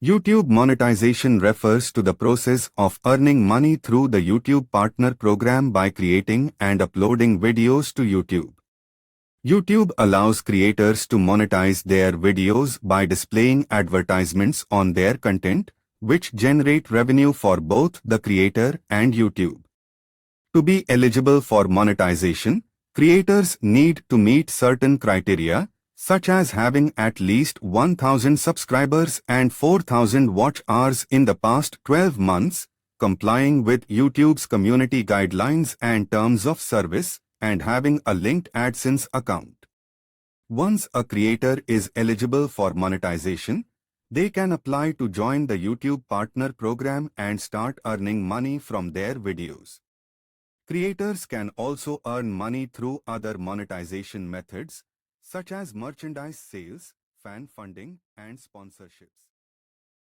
YouTube monetization refers to the process of earning money through the YouTube Partner Program by creating and uploading videos to YouTube. YouTube allows creators to monetize their videos by displaying advertisements on their content, which generate revenue for both the creator and YouTube. To be eligible for monetization, creators need to meet certain criteria, such as having at least 1,000 subscribers and 4,000 watch hours in the past 12 months, complying with YouTube's community guidelines and terms of service, and having a linked AdSense account. Once a creator is eligible for monetization, they can apply to join the YouTube Partner Program and start earning money from their videos. Creators can also earn money through other monetization methods, such as merchandise sales, fan funding, and sponsorships.